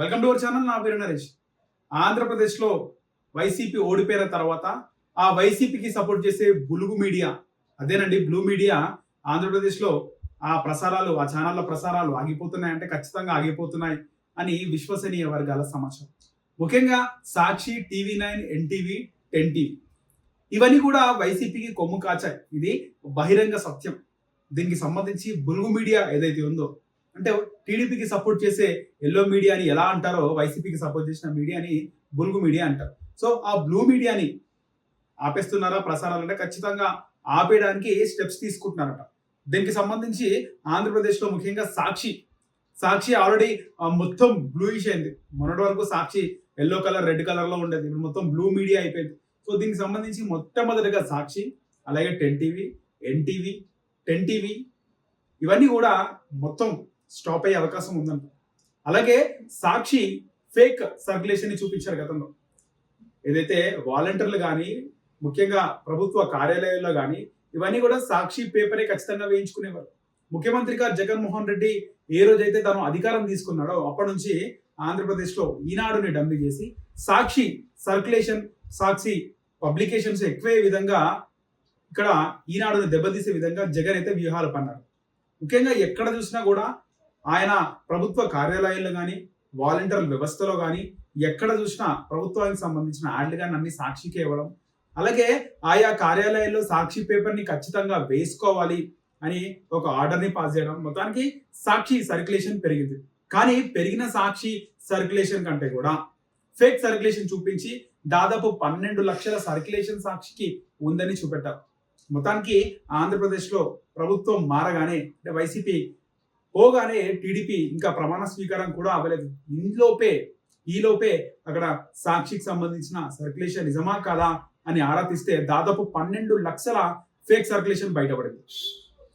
Welcome to our channel. నా పేరు నరేష్. ఆంధ్రప్రదేశ్లో వైసీపీ ఓడిపోయిన తర్వాత ఆ వైసీపీకి సపోర్ట్ చేసే బులుగు మీడియా, అదేనండి బ్లూ మీడియా, ఆంధ్రప్రదేశ్లో ఆ ప్రసారాలు, ఆ ఛానళ్ళ ప్రసారాలు ఆగిపోతున్నాయంటే ఖచ్చితంగా ఆగిపోతున్నాయి అని విశ్వసనీయ వర్గాల సమాచారం. ముఖ్యంగా సాక్షి, టీవీ9, ఎన్టీవీ, 10 టీవీ ఇవన్నీ కూడా వైసీపీకి కొమ్ము కాచాయి. ఇది బహిరంగ సత్యం. దీనికి సంబంధించి బులుగు మీడియా ఏదైతే ఉందో, అంటే టీడీపీకి సపోర్ట్ చేసే ఎల్లో మీడియాని ఎలా అంటారో వైసీపీకి సపోర్ట్ చేసిన మీడియాని బులుగు మీడియా అంటారు. సో ఆ బ్లూ మీడియాని ఆపేస్తున్నారా ప్రసారాలు అంటే ఖచ్చితంగా ఆపేయడానికి స్టెప్స్ తీసుకుంటున్నారట. దీనికి సంబంధించి ఆంధ్రప్రదేశ్లో ముఖ్యంగా సాక్షి ఆల్రెడీ మొత్తం బ్లూయిష్ అయింది. మొన్నటి వరకు సాక్షి ఎల్లో కలర్, రెడ్ కలర్ లో ఉండేది. ఇప్పుడు మొత్తం బ్లూ మీడియా అయిపోయింది. సో దీనికి సంబంధించి మొట్టమొదటిగా సాక్షి, అలాగే 10 టీవీ, ఎన్టీవీ, 10 టీవీ ఇవన్నీ కూడా మొత్తం స్టాప్ అయ్యే అవకాశం ఉందంట. అలాగే సాక్షి ఫేక్ సర్క్యులేషన్ ని చూపించారు గతంలో. ఏదైతే వాలంటీర్లు కానీ, ముఖ్యంగా ప్రభుత్వ కార్యాలయాల్లో కానీ ఇవన్నీ కూడా సాక్షి పేపరే ఖచ్చితంగా వేయించుకునేవారు. ముఖ్యమంత్రిగా జగన్మోహన్ రెడ్డి ఏ రోజైతే తను అధికారం తీసుకున్నాడో అప్పటి నుంచి ఆంధ్రప్రదేశ్లో ఈనాడుని డమ్మీ చేసి సాక్షి సర్క్యులేషన్, సాక్షి పబ్లికేషన్స్ ఎక్కువే విధంగా ఇక్కడ ఈనాడుని దెబ్బతీసే విధంగా జగన్ అయితే వ్యూహాలు పన్నాడు. ముఖ్యంగా ఎక్కడ చూసినా కూడా ఆయన ప్రభుత్వ కార్యాలయాల్లో కానీ, వాలంటీర్ల వ్యవస్థలో కానీ ఎక్కడ చూసినా ప్రభుత్వానికి సంబంధించిన యాడ్లు కానీ అన్ని సాక్షికే ఇవ్వడం, అలాగే ఆయా కార్యాలయాల్లో సాక్షి పేపర్ని ఖచ్చితంగా వేసుకోవాలి అని ఒక ఆర్డర్ని పాస్ చేయడం. మొత్తానికి సాక్షి సర్క్యులేషన్ పెరిగింది. కానీ పెరిగిన సాక్షి సర్క్యులేషన్ కంటే కూడా ఫేక్ సర్క్యులేషన్ చూపించి దాదాపు 12 లక్షల సర్క్యులేషన్ సాక్షికి ఉందని చూపెట్టారు. మొత్తానికి ఆంధ్రప్రదేశ్లో ప్రభుత్వం మారగానే, అంటే వైసీపీ పోగానే టీడీపీ ఇంకా ప్రమాణ స్వీకారం కూడా అవ్వలేదు. ఈలోపే అక్కడ సాక్షికి సంబంధించిన సర్క్యులేషన్ నిజమా కాదా అని ఆరా తీస్తే దాదాపు 12 లక్షల ఫేక్ సర్క్యులేషన్ బయటపడింది.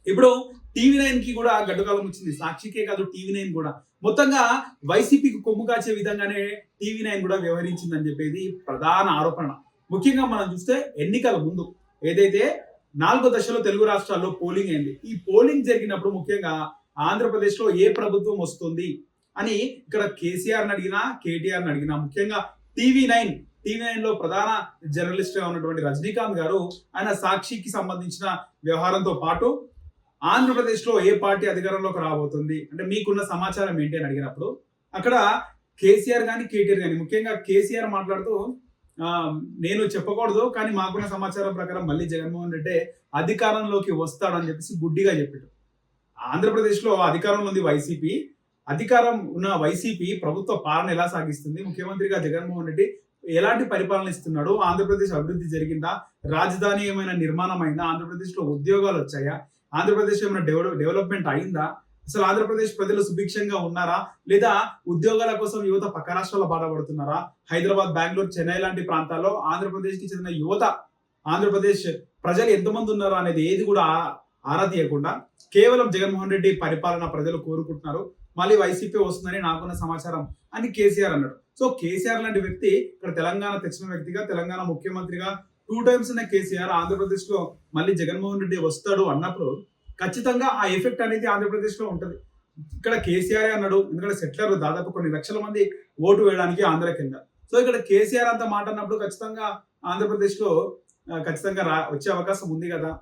ఇప్పుడు టీవీ9 కి కూడా గడ్డుకాలం వచ్చింది. సాక్షికే కాదు, టీవీ9 కూడా మొత్తంగా వైసీపీకి కొమ్ము కాచే విధంగానే టీవీ9 కూడా వ్యవహరించిందని చెప్పేది ప్రధాన ఆరోపణ. ముఖ్యంగా మనం చూస్తే ఎన్నికల ముందు ఏదైతే 4 దశలో తెలుగు రాష్ట్రాల్లో పోలింగ్ అయింది. ఈ పోలింగ్ జరిగినప్పుడు ముఖ్యంగా ఆంధ్రప్రదేశ్లో ఏ ప్రభుత్వం వస్తుంది అని ఇక్కడ కేసీఆర్ని అడిగినా, కేటీఆర్ని అడిగినా, ముఖ్యంగా టీవీ9 లో ప్రధాన జర్నలిస్ట్ గా ఉన్నటువంటి రజనీకాంత్ గారు ఆయన సాక్షికి సంబంధించిన వ్యవహారంతో పాటు ఆంధ్రప్రదేశ్లో ఏ పార్టీ అధికారంలోకి రాబోతుంది అంటే మీకున్న సమాచారం ఏంటి అని అడిగినప్పుడు అక్కడ కేసీఆర్ కానీ, కేటీఆర్ కానీ, ముఖ్యంగా కేసీఆర్ మాట్లాడుతూ నేను చెప్పకూడదు కానీ మాకున్న సమాచారం ప్రకారం మళ్ళీ జగన్మోహన్ రెడ్డి అధికారంలోకి వస్తాడని చెప్పేసి గుడ్డిగా చెప్పాడు. ఆంధ్రప్రదేశ్లో అధికారంలో ఉంది వైసీపీ. అధికారం ఉన్న వైసీపీ ప్రభుత్వ పాలన ఎలా సాగిస్తుంది, ముఖ్యమంత్రిగా జగన్మోహన్ రెడ్డి ఎలాంటి పరిపాలన ఇస్తున్నాడు, ఆంధ్రప్రదేశ్ అభివృద్ధి జరిగిందా, రాజధాని ఏమైనా నిర్మాణం అయిందా, ఆంధ్రప్రదేశ్లో ఉద్యోగాలు వచ్చాయా, ఆంధ్రప్రదేశ్ ఏమైనా డెవలప్మెంట్ అయిందా, అసలు ఆంధ్రప్రదేశ్ ప్రజలు సుభిక్షంగా ఉన్నారా, లేదా ఉద్యోగాల కోసం యువత పక్క రాష్ట్రాల్లో బాధపడుతున్నారా, హైదరాబాద్, బెంగళూరు, చెన్నై లాంటి ప్రాంతాల్లో ఆంధ్రప్రదేశ్ కి చెందిన యువత, ఆంధ్రప్రదేశ్ ప్రజలు ఎంతమంది ఉన్నారో అనేది ఏది కూడా ఆరా తీయకుండా కేవలం జగన్మోహన్ రెడ్డి పరిపాలన ప్రజలు కోరుకుంటున్నారు, మళ్ళీ వైసీపీ వస్తుందని నాకున్న సమాచారం అని కేసీఆర్ అన్నాడు. సో కేసీఆర్ లాంటి వ్యక్తి ఇక్కడ తెలంగాణ తెచ్చిన వ్యక్తిగా, తెలంగాణ ముఖ్యమంత్రిగా 2 టైమ్స్ ఉన్న కేసీఆర్ ఆంధ్రప్రదేశ్ లో మళ్ళీ జగన్మోహన్ రెడ్డి వస్తాడు అన్నప్పుడు ఖచ్చితంగా ఆ ఎఫెక్ట్ అనేది ఆంధ్రప్రదేశ్ లో ఉంటుంది. ఇక్కడ కేసీఆర్ అన్నాడు, ఎందుకంటే సెటిలర్లు దాదాపు కొన్ని లక్షల మంది ఓటు వేయడానికి ఆంధ్ర కింద. సో ఇక్కడ కేసీఆర్ అంత మాట అన్నప్పుడు ఖచ్చితంగా ఆంధ్రప్రదేశ్ లో ఖచ్చితంగా వచ్చే అవకాశం ఉంది కదా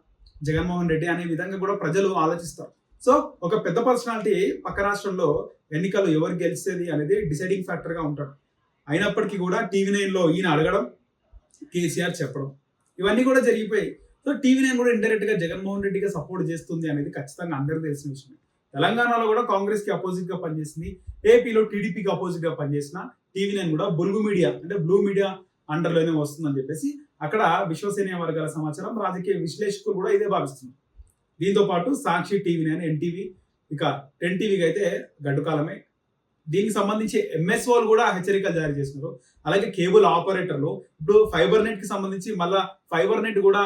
జగన్మోహన్ రెడ్డి అనే విధంగా కూడా ప్రజలు ఆలోచిస్తారు. సో ఒక పెద్ద పర్సనాలిటీ పక్క రాష్ట్రంలో ఎన్నికలు ఎవరు గెలిచేది అనేది డిసైడింగ్ ఫ్యాక్టర్ గా ఉంటాడు. అయినప్పటికీ కూడా టీవీ9 లో ఈయన అడగడం, కేసీఆర్ చెప్పడం ఇవన్నీ కూడా జరిగిపోయాయి. సో టీవీ9 కూడా ఇండైరెక్ట్ గా జగన్మోహన్ రెడ్డిగా సపోర్ట్ చేస్తుంది అనేది ఖచ్చితంగా అందరికీ తెలిసిన విషయం. తెలంగాణలో కూడా కాంగ్రెస్ కి అపోజిట్ గా పనిచేసింది, ఏపీలో టీడీపీకి అపోజిట్ గా పనిచేసిన టీవీ9 కూడా బులుగు మీడియా అంటే బ్లూ మీడియా అండర్లోనే వస్తుందని చెప్పేసి అక్కడ విశ్వసనీయ వర్గాల సమాచారం, రాజకీయ విశ్లేషకులు కూడా ఇదే భావిస్తున్నారు. దీంతో పాటు సాక్షి, టీవీ9, ఎన్టీవీ, ఇక 10 టీవీకి అయితే గడ్డుకాలమే. దీనికి సంబంధించి ఎంఎస్ఓలు కూడా హెచ్చరికలు జారీ చేస్తున్నారు. అలాగే కేబుల్ ఆపరేటర్లు ఇప్పుడు ఫైబర్ నెట్ కి సంబంధించి మళ్ళా ఫైబర్ నెట్ కూడా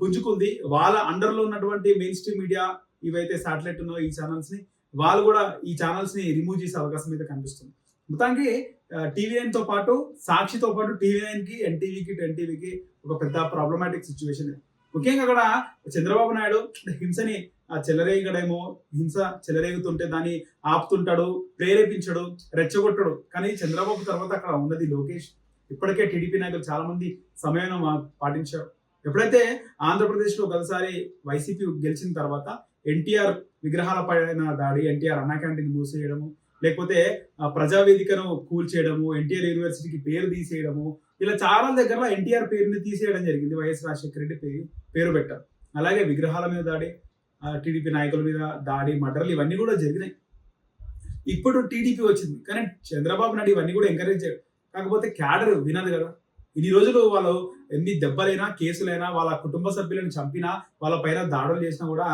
పుంజుకుంది. వాళ్ళ అండర్లో ఉన్నటువంటి మెయిన్ స్ట్రీమ్ మీడియా ఇవైతే శాటిలైట్ ఉన్నాయో ఈ ఛానల్స్ ని వాళ్ళు కూడా ఈ ఛానల్స్ ని రిమూవ్ చేసే అవకాశం అయితే కనిపిస్తుంది. మొత్తానికి టీవీ9 తో పాటు, సాక్షితో పాటు టీవీ9 కి, ఎన్టీవీకి, 10 టీవీకి ఒక పెద్ద ప్రాబ్లమాటిక్ సిచ్యువేషన్ ముఖ్యంగా అక్కడ చంద్రబాబు నాయుడు హింసని చెలరేగడేమో, హింస చెలరేగుతుంటే దాన్ని ఆపుతుంటాడు, ప్రేరేపించడు, రెచ్చగొట్టడు. కానీ చంద్రబాబు తర్వాత అక్కడ ఉన్నది లోకేష్. ఇప్పటికే టీడీపీ నాయకులు చాలా మంది సమయం పాటించారు. ఎప్పుడైతే ఆంధ్రప్రదేశ్లో ఒకసారి వైసీపీ గెలిచిన తర్వాత ఎన్టీఆర్ విగ్రహాల పైన దాడి, ఎన్టీఆర్ అన్నా క్యాంటీన్ మూసేయడము, లేకపోతే ప్రజావేదికను కూల్చేయడము, ఎన్టీఆర్ యూనివర్సిటీకి పేరు తీసేయడము, ఇలా చాలా దగ్గర ఎన్టీఆర్ పేరుని తీసేయడం జరిగింది. వైఎస్ రాజశేఖర రెడ్డి పేరు పెట్టారు. అలాగే విగ్రహాల మీద దాడి, టీడీపీ నాయకుల మీద దాడి, మర్డర్లు ఇవన్నీ కూడా జరిగినాయి. ఇప్పుడు టీడీపీ వచ్చింది, కానీ చంద్రబాబు నాయుడు ఇవన్నీ కూడా ఎంకరేజ్ చేయరు. కాకపోతే క్యాడర్ వినదు కదా. ఇన్ని రోజులు వాళ్ళు ఎన్ని దెబ్బలైనా, కేసులైనా, వాళ్ళ కుటుంబ సభ్యులను చంపినా, వాళ్ళ పైన దాడులు చేసినా కూడా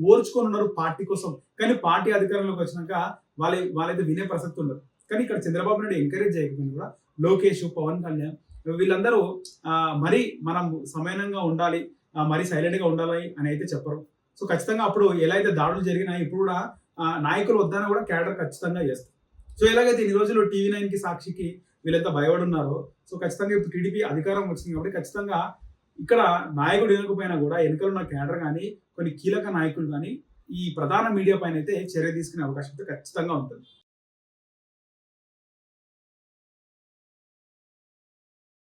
ఓర్చుకొని ఉన్నారు పార్టీ కోసం. కానీ పార్టీ అధికారంలోకి వచ్చినాక వాళ్ళైతే వినే ప్రసక్తి ఉండదు. కానీ ఇక్కడ చంద్రబాబు నాయుడు ఎంకరేజ్ చేయకపోయినా కూడా లోకేష్, పవన్ కళ్యాణ్ వీళ్ళందరూ మరీ మనం సమయంగా ఉండాలి, మరీ సైలెంట్ గా ఉండాలి అని అయితే చెప్పరు. సో ఖచ్చితంగా అప్పుడు ఎలా అయితే దాడులు జరిగినా ఇప్పుడు కూడా నాయకులు వద్దన కూడా క్యాడర్ ఖచ్చితంగా చేస్తారు. సో ఎలాగైతే ఇన్ని రోజులు TV9 కి, సాక్షికి వీళ్ళంతా భయపడి ఉన్నారో, సో ఖచ్చితంగా ఇప్పుడు టీడీపీ అధికారం వచ్చింది కాబట్టి ఖచ్చితంగా ఇక్కడ నాయకుడు వినకపోయినా కూడా వెనుకలు ఉన్న క్యాడర్ కానీ, కొన్ని కీలక నాయకులు కానీ ఈ ప్రధాన మీడియా పైన అయితే చర్య తీసుకునే అవకాశం అయితే ఖచ్చితంగా ఉంటుంది.